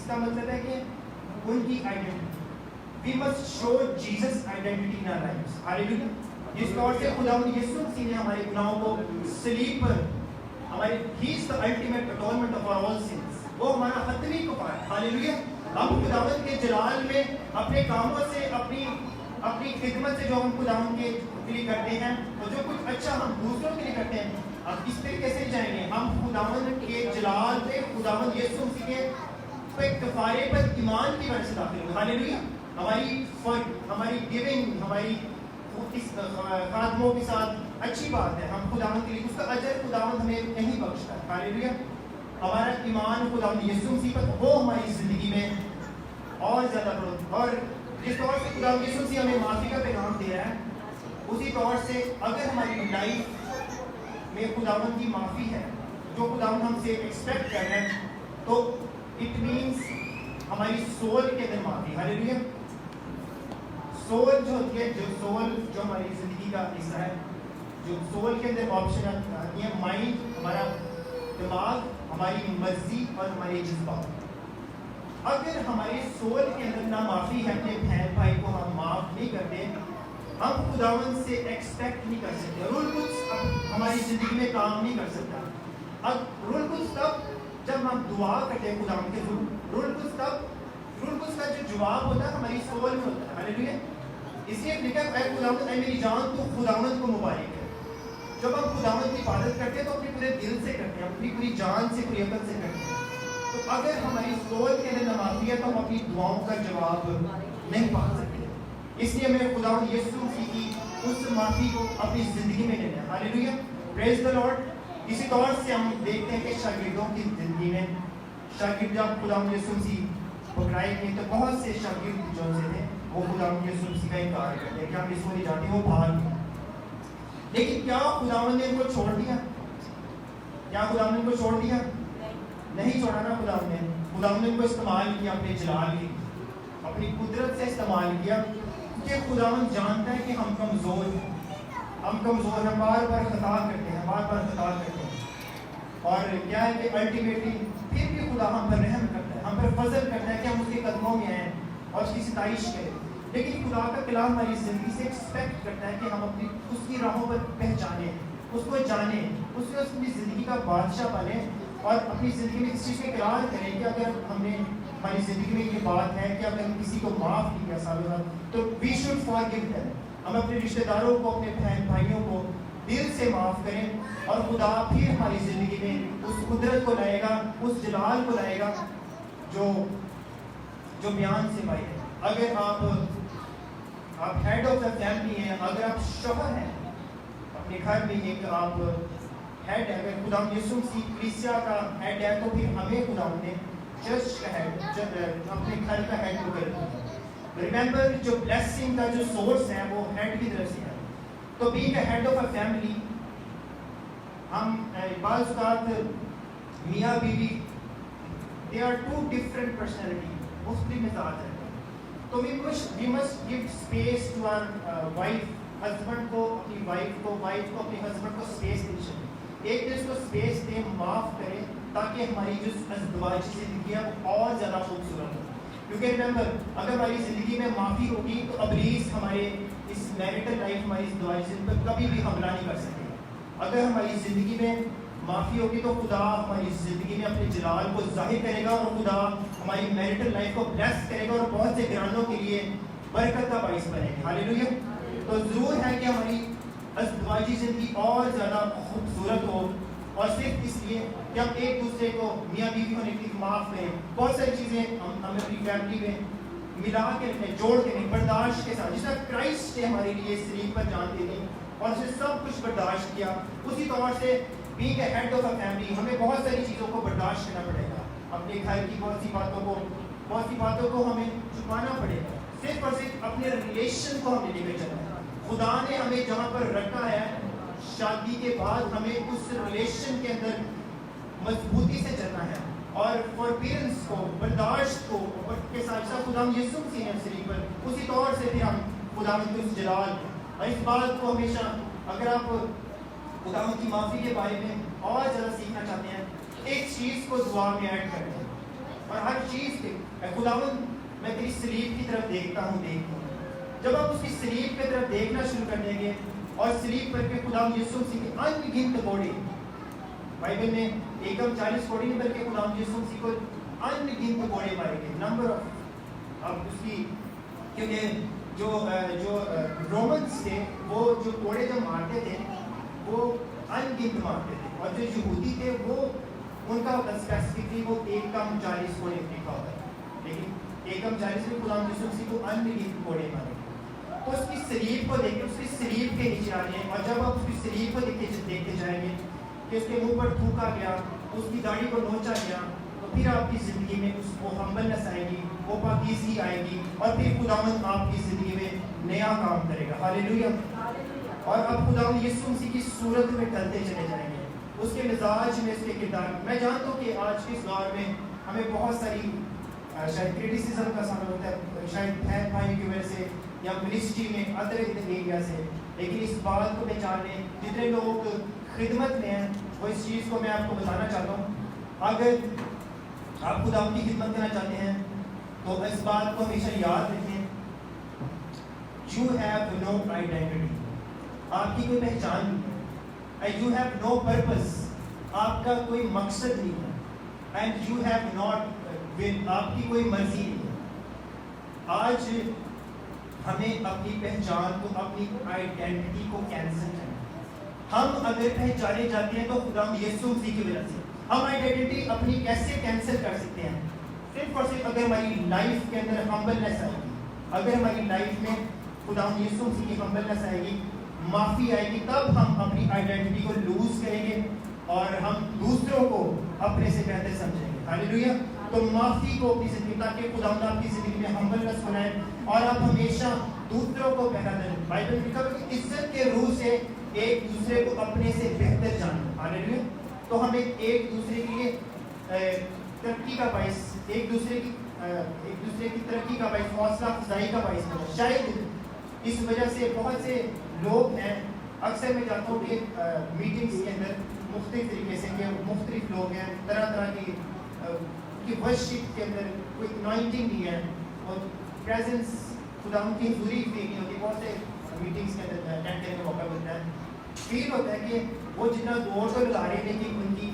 اس کا مطلب ہے کہ ان کی identity we must show Jesus identity in our lives. Hallelujah. جس طور سے خداوند یسوع مسیح نے ہمارے گناہوں کو صلیب پر ہمارے ہی is the ultimate atonement of our all sins. وہ ہمارا حتمی کفارہ. ہاللیلویا. ہم خداوند کے جلال میں اپنے کاموں سے اپنی خدمت سے جو ہم خداوند کے لیے کرتے ہیں اور جو کچھ اچھا ہم دوسروں کے لیے کرتے ہیں, اب اس طریقے سے جائیں گے ہم خداوند کے جلال پہ خداوند یسوع مسیح کے کفارے پر ایمان کی وجہ سے داخل ہوئے. ہاللیلویا. ہماری گیونگ, ہماری خادموں کے ساتھ اچھی بات ہے. ہم خداوند کے لیے اس کا اجر خداوند ہمیں نہیں بخشتا ہے. ہاللیلویا. ہمارا ایمان خداوند یسوع مسیح پر وہ ہماری زندگی میں اور زیادہ بڑھتا. اور جس طور سے خداوند یسوع مسیح ہمیں معافی کا پیغام دے رہا ہے, اسی طور سے اگر ہماری لائف میں خداوند کی معافی ہے جو خداوند ہم سے ایکسپیکٹ کر رہے ہیں, تو اٹ مینس ہماری سول کے اندر معافی. ہاللیلویا. سول جو ہوتی ہے, جو ہماری زندگی کا حصہ ہے, جو سول کے اندر آپشن آتی ہے مائنڈ, ہمارا دماغ, ہماری مرضی اور ہمارے جذبات. اگر ہمارے سول کے اندر نہ معافی ہے, اپنے بہن بھائی کو ہم معاف نہیں کرتے, ہم خداوند سے ایکسپیکٹ نہیں کر سکتے. رول قدس ہماری زندگی میں کام نہیں کر سکتا. اب رول قدس تب جب ہم دعا کرتے ہیں خداوند کے تھرو, رول قدس کا جو جواب ہوتا ہے ہماری سول میں ہوتا ہے. ہاللیلویا. اس لیے لکھا ہے اے خداوند, اے میری جان تو خداوند کو مبارک ہے. جب ہم خداوند کی عبادت کرتے ہیں تو اپنے پورے دل سے کرتے ہیں, اپنی پوری جان سے, پوری عقل سے کرتے ہیں. تو اگر ہماری سول کے اندر معافی ہے تو ہم اپنی دعاؤں کا جواب نہیں پا سکتے. اس لیے ہمیں خداوند یسوع مسیح کی اس معافی کو اپنی زندگی میں لینا ہے. ہاللیلویا. پریز دی لارڈ. اسی طور سے ہم دیکھتے ہیں کہ شاگردوں کی زندگی میں شاگرد جب خداوند یسوع مسیح پکڑائے گئے تو بہت سے شاگرد جو سے تھے وہ خداوند یسوع مسیح کا انکار کرتے ہیں کہ ہم اس کو نہیں جانتے, وہ بھاگ گئے. لیکن کیا خداوند نے ان کو چھوڑ دیا؟ کیا خداوند نے ان کو چھوڑ دیا؟ نہیں چھوڑا نا. خداوند نے ان کو استعمال کیا اپنے جلال کے, اپنی قدرت سے استعمال کیا, کیونکہ خداوند جانتا ہے کہ ہم کمزور ہیں. ہم بار بار خطا کرتے ہیں. اور کیا ہے کہ الٹیمیٹلی پھر بھی خدا ہم پر رحم کرتا ہے, ہم پر فضل کرتا ہے کہ ہم اس کے قدموں میں آئیں اور اس کی ستائش کریں. لیکن خدا کا کلام ہماری زندگی سے ایکسپیکٹ کرتا ہے کہ ہم اپنی اس کی راہوں پر پہچانیں, اس کو جانیں, اس کو اپنی زندگی کا بادشاہ بنیں اور اپنی زندگی میں اس چیز کا اقرار کریں کہ اگر ہم نے ہماری زندگی میں یہ بات ہے کہ اگر ہم کسی کو معاف نہیں کیا سالوں بعد تو وی شوڈ فارگیو دیم. ہم اپنے رشتہ داروں کو, اپنے بہن بھائیوں کو دل سے معاف کریں اور خدا پھر ہماری زندگی میں اس قدرت کو لائے گا, اس جلال کو لائے گا جو بیان سے باہر ہے. اگر آپ ہیڈ آف دا فیملی ہیں, اگر آپ شوہر ہیں اپنے گھر میں, ایک آپ ہیڈ ہے, اگر خداوند یسوع مسیح کلیسیا کا ہیڈ ہے تو پھر ہمیں خداوند نے چرچ کا ہیڈ, اپنے گھر کا ہیڈ کو کر دیا. ریمبر جو بلیسنگ کا جو سورس ہے وہ ہیڈ کی طرف سے ہے. تو being a head of a family, ہم بعض اوقات میاں بیوی they are two different personality, مختلف مزاج ہے. تو we must give space to our wife, husband کو اپنی وائف کو اپنے ہسبینڈ کو اسپیس دینی چاہیے. ایک دوسرے کو اسپیس دیں, معاف کریں, تاکہ ہماری جو ازدواجی زندگی ہے وہ اور زیادہ خوبصورت ہو. کیونکہ ریمبر اگر ہماری زندگی میں معافی ہوگی تو ابلیس ہمارے اس میریٹل لائف, ہماری ازدواجی زندگی پر کبھی بھی حملہ نہیں کر سکے. اگر ہماری زندگی میں معافی ہوگی تو خدا ہماری زندگی میں اپنے جلال کو ظاہر کرے گا اور خدا ہماری میریٹل لائف کو بلیس کرے گا اور بہت سے گھرانوں کے لیے برکت کا باعث بنے گا. ہاللیلویا. تو ضرور ہے کہ ہماری ازدواجی زندگی اور زیادہ خوبصورت ہو, اور صرف اس لیے کہ ہم ایک دوسرے کو میاں بیوی ہونے کے لیے معاف کریں. بہت ساری چیزیں ہم اپنی فیملی میں ملا کے رکھیں, جوڑ کے رکھیں, برداشت کے ساتھ. جس طرح کرائسٹ نے ہمارے لیے سلیب پر جان دے دی اور اسے سب کچھ برداشت کیا, اسی طور سے being a head of a family ہمیں بہت ساری چیزوں کو برداشت کرنا پڑے گا. اپنے گھر کی بہت سی باتوں کو ہمیں چھپانا پڑے گا. صرف اور صرف اپنے ریلیشن کو ہمیں لے کے چلنا ہے. خدا نے ہمیں جہاں پر رکھا ہے شادی کے بعد ہمیں اس ریلیشن کے اندر مضبوطی سے چلنا ہے, اور فوربیئرنس کو, برداشت کو کے ساتھ ساتھ خدا یسوع مسیح نے سلیب پر, اسی طور سے پھر ہم خدا کے اس جلال اور اس بات کو ہمیشہ, اگر آپ خدا کی معافی کے بارے میں اور زیادہ سیکھنا چاہتے ہیں, ایک چیز کو دعا میں ایڈ کریں اور ہر چیز کے خداوند میں تیری سلیب کی طرف دیکھتا ہوں. جب آپ اس کی سلیب کی طرف دیکھنا شروع کر دیں گے اور سلیب پر کے خداوند یسوع مسیح کے ان گنت کوڑے, بائبل میں ایکم 40 کوڑے نہیں بلکہ خداوند یسوع مسیح کو ان گنت کوڑے مارے گئے, نمبر آف اب اس کی, کیونکہ جو رومنس تھے وہ جو کوڑے جو مارتے تھے وہ ان گنت مارتے تھے, اور جو یہودی تھے وہ ان کا اسپیسیفکلی وہ 1:40 کوڑے لکھا ہوتا ہے, لیکن 1:40 میں خداوند یسوع مسیح کو ان گنت کوڑے مارے. تو اس کی سلیب کو دیکھ کے, اس کی سلیب کے نیچے آ جائیں, اور جب آپ اس کی سلیب کو دیکھتے جائیں گے کہ اس کے منہ پر تھوکا گیا, اس کی داڑھی کو نوچا گیا, تو پھر آپ کی زندگی میں اس کو ہمبلنس آئے گی, وہ پاکیزگی آئے گی, اور پھر خداوند آپ کی زندگی میں نیا کام کرے گا. ہاللیلویہ. اور اب خداوند یسوع مسیح کی صورت میں ڈلتے چلے جائیں گے, اس کے مزاج میں, اس کے کردار. میں جانتا ہوں کہ آج کے اس دور میں ہمیں بہت ساری شاید کرٹیسزم کا سامنا ہوتا ہے, شاید بہن بھائی کی وجہ سے یا منسٹری میں ادر ایریا سے, لیکن اس بات کو پہچان لیں, جتنے لوگ خدمت میں ہیں وہ اس چیز کو میں آپ کو بتانا چاہتا ہوں, اگر آپ خدا کی خدمت کرنا چاہتے ہیں تو اس بات کو ہمیشہ یاد رکھیں, یو ہیو نو آئیڈینٹی, آپ کی کوئی پہچان نہیں ہے, یو ہیو نو پرپز, آپ کا کوئی مقصد نہیں ہے, اینڈ یو ہیو ناٹ ول, آپ کی کوئی مرضی نہیں ہے. آج ہمیں اپنی پہچان کو, اپنی آئیڈینٹی کو کینسل کرنا. ہم اگر پہچانے جاتے ہیں تو خداوند یسوع مسیح کی وجہ سے. ہم آئیڈینٹی اپنی کیسے کینسل کر سکتے ہیں؟ صرف اور صرف اگر ہماری لائف کے اندر ہمبلنس آئے گی, اگر ہماری لائف میں خداوند یسوع مسیح کی ہمبلنس آئے گی, معافی آئے گی, تب ہم اپنی آئیڈینٹی کو لوز کریں گے اور ہم دوسروں کو اپنے سے بہتر سمجھیں گے. ہاللیلویہ. تو معافی کو اپنی زندگی, تاکہ خداوند آپ کی زندگی میں ہمبلنس بنائے اور آپ ہمیشہ دوسروں کو بہتر. بائبل میں لکھا ہے کہ عزت کے روح سے ایک دوسرے کو اپنے سے بہتر جانیں. ہاللیلویہ. تو ہمیں ایک دوسرے کے لیے ترقی کا باعث, ایک دوسرے کی ترقی کا باعث, حوصلہ افزائی کا باعث بنا. شاید اس وجہ سے بہت سے لوگ ہیں, اکثر میں جانتا ہوں کہ میٹنگس کے اندر مختلف طریقے سے, کہ مختلف لوگ ہیں, طرح طرح کی ورشپ کے اندر کوئی انوائنٹنگ نہیں ہے, اور پریزنس خداوند کی حضوری فیل نہیں ہوتی. بہت سے میٹنگس کے اندر اٹینڈ کرنے کا موقع ملتا ہے, فیل ہوتا ہے کہ وہ جتنا زور تو لگا رہے ہیں کہ ان کی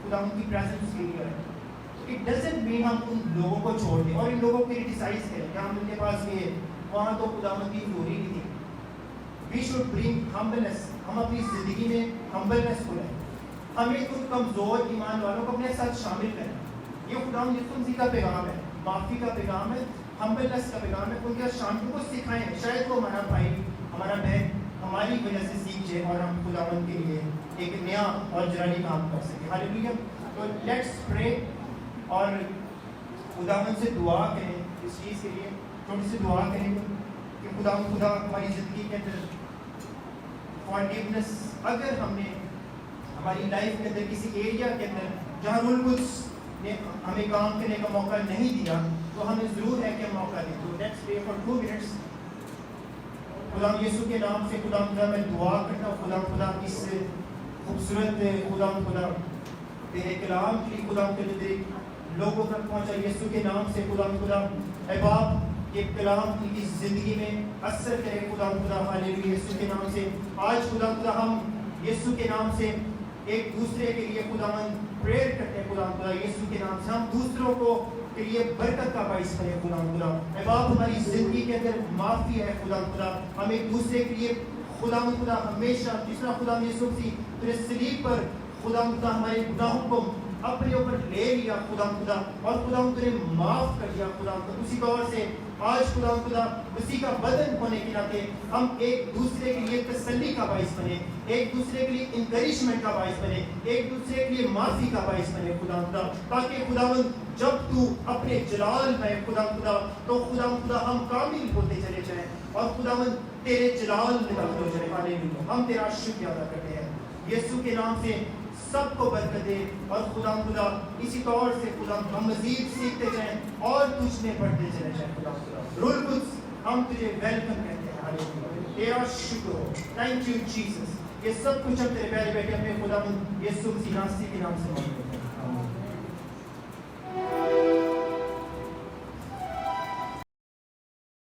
خداوند کی پریزنس فیل ہو رہا ہے. اٹ ڈزنٹ مین ہم ان لوگوں کو چھوڑ دیں اور ان لوگوں کو کرٹیسائز کریں کہ ہم ان کے پاس گئے, وہاں تو خداوند کی حضوری نہیں تھی. وی شوڈ برنگ ہمبلنس, ہم اپنی زندگی میں ہمبلنس کو لائیں. ہمیں ان کمزور ایمان والوں کو اپنے ساتھ شامل کریں. یہ خداوند یسوع مسیح کا پیغام ہے, معافی کا پیغام ہے, ہمبلنس کا پیغام ہے. ان کے شامل کو سکھائیں, شاید وہ ہمارا بھائی, ہمارا بہن ہماری وجہ سے سیکھ جائے اور ہم خداوند کے لیے ایک نیا اور جلالی کام کر سکیں. ہاللیلویہ. تو لیٹس پرے اور خداوند سے دعا کریں اس چیز کے لیے, چھوٹی سی دعا کریں کہ خدا ہماری زندگی کے اندر فارگیونیس, اگر ہم نے ہماری لائف کے اندر کسی ایریا کے اندر جہاں روح القدس نے ہمیں کام کرنے کا موقع نہیں دیا, تو ہمیں ضرور ہے کہ ہم موقع دیں. تو لیٹس پرے فار 2 منٹس. خدا یسوع کے نام سے خدا میں دعا کرتا ہوں, خدا اس خوبصورت خدا تیرے کلام کی خدا کے لیے لوگوں تک پہنچا یسوع کے نام سے. خدا اے باپ یہ کلام کی زندگی میں اثر کرے خدا. ہاللیلویہ. یسوع کے نام سے آج خدا ہم یسوع کے نام سے ایک دوسرے کے لیے خداوند پریئر کرتے ہیں. خدا یسوع کے نام سے ہم دوسروں کو کے لیے برکت کا باعث بنے. خدا اے باپ ہماری زندگی کے اندر معافی ہے. خدا ہم ایک دوسرے کے لیے خدا ہمیشہ جس طرح خدا یسوع مسیح تیرے صلیب پر خدا ہمارے گناہوں کو اپنے اوپر لے لیا خدا اور خدا نے معاف کر دیا. خدا اسی طور سے آج خدا اسی کا بدن ہونے کے ناطے ہم ایک دوسرے کے لیے تسلی کا باعث بنے, ایک دوسرے کے لیے انکریجمنٹ کا باعث بنے, ایک دوسرے کے لیے معافی کا باعث بنے. خدا تاکہ خداوند جب تو اپنے جلال میں خدا تو خدا ہم کامل ہوتے چلے جائیں اور خداوند تیرے جلال میں داخل ہو جائے. ہاللیلویہ. ہم تیرا شکر ادا کرتے ہیں یسوع کے نام سے. سب کو برکت دے اور خدا اسی طور سے خدا ہم مزید سیکھتے جائیں اور تجھ میں بڑھتے چلے جائیں. خدا روح القدس ہم تجھے ویلکم کہتے ہیں. ہاللیلویہ. تیرا شکر ہو. Thank you Jesus. یہ سب کچھ ہم تیرے پیارے بیٹے اپنے خدا یسوع مسیح کے نام سے مانگتے ہیں.